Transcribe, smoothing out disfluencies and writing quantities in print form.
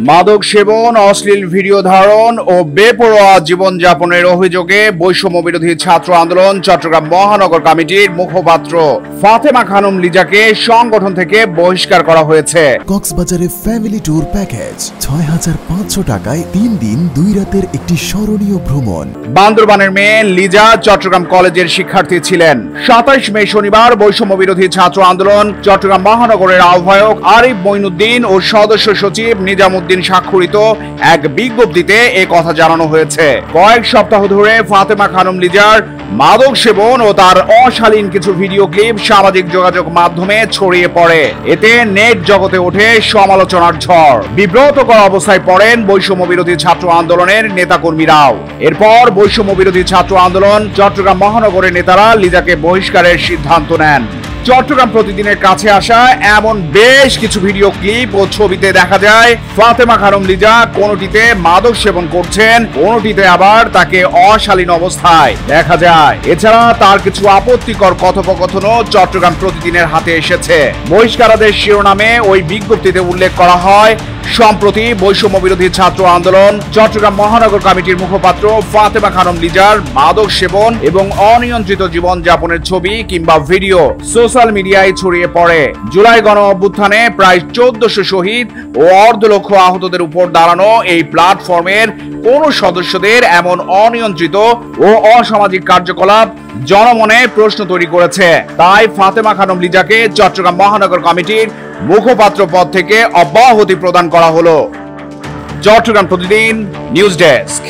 মাদক সেবন, অশ্লীল ভিডিও ধারণ ও বেপরোয়া জীবনযাপনের অভিযোগে বৈষম্য বিরোধী ছাত্র আন্দোলন চট্টগ্রাম মহানগর কমিটির মুখপাত্র ফাতেমা খানম লিজাকে সংগঠন থেকে বহিষ্কার করা হয়েছে। কক্সবাজারে ফ্যামিলি ট্যুর প্যাকেজ ৬৫০০ টাকায় ৩ দিন ২ রাতের একটি স্মরণীয় ভ্রমণ। বান্দরবানের মেয়ে লিজা চট্টগ্রাম কলেজের শিক্ষার্থী ছিলেন। ২৭ মে শনিবার বৈষম্য বিরোধী ছাত্র আন্দোলন চট্টগ্রাম মহানগরের আহ্বায়ক আরিফ মঈনুদ্দিন ও সদস্য সচিব নিজামুদ্দিন স্বাক্ষরিত এক বিজ্ঞপ্তিতে এ কথা জানানো হয়েছে। কয়েক সপ্তাহ ধরে ফাতেমা খানম লিজার মাদক সেবন ও তার অশালীন কিছু ভিডিও ক্লিপ সামাজিক যোগাযোগ মাধ্যমে ছড়িয়ে পড়ে। এতে নেট জগতে ওঠে সমালোচনার ঝড়। বিব্রতকর অবস্থায় পড়েন বৈষম্য বিরোধী ছাত্র আন্দোলনের নেতাকর্মীরাও। এরপর বৈষম্য বিরোধী ছাত্র আন্দোলন চট্টগ্রাম মহানগরের নেতারা লিজাকে বহিষ্কারের সিদ্ধান্ত নেন। চট্টগ্রাম প্রতিদিনের কাছে আসা এমন বেশ কিছু ভিডিও ক্লিপ ও ছবিতে দেখা যায় ফাতেমা খানম লিজা কোনটিতে মাদক সেবন করছেন, কোনটিতে আবার তাকে অশালীন অবস্থায় দেখা যায়। এছাড়া তার কিছু আপত্তিকর কথোপকথনও চট্টগ্রাম প্রতিদিনের হাতে এসেছে। বহিষ্কারাদেশ শিরোনামে ওই বিজ্ঞপ্তিতে উল্লেখ করা হয়, সম্প্রতি বৈষম্য বিরোধী ছাত্র আন্দোলন চট্টগ্রাম মহানগর কমিটির মুখপাত্র ফাতেমা খানম লিজার মাদক সেবন এবং অনিয়ন্ত্রিত জীবনযাপনের ছবি কিংবা ভিডিও সোশ্যাল মিডিয়ায় ছড়িয়ে পড়ে। জুলাই গণ অভ্যুত্থানে প্রায় ১৪০০ শহীদ ও অর্ধ লক্ষ আহতদের উপর দাঁড়ানো এই প্ল্যাটফর্মের কোন সদস্যদের এমন অনিয়ন্ত্রিত ও অসামাজিক কার্যকলাপ জনমনে প্রশ্ন তৈরি করেছে। তাই ফাতেমা খানম লিজাকে চট্টগ্রাম মহানগর কমিটির মুখপাত্র পদ থেকে অব্যাহতি প্রদান করা হলো। চট্টগ্রাম প্রতিদিন নিউজ ডেস্ক।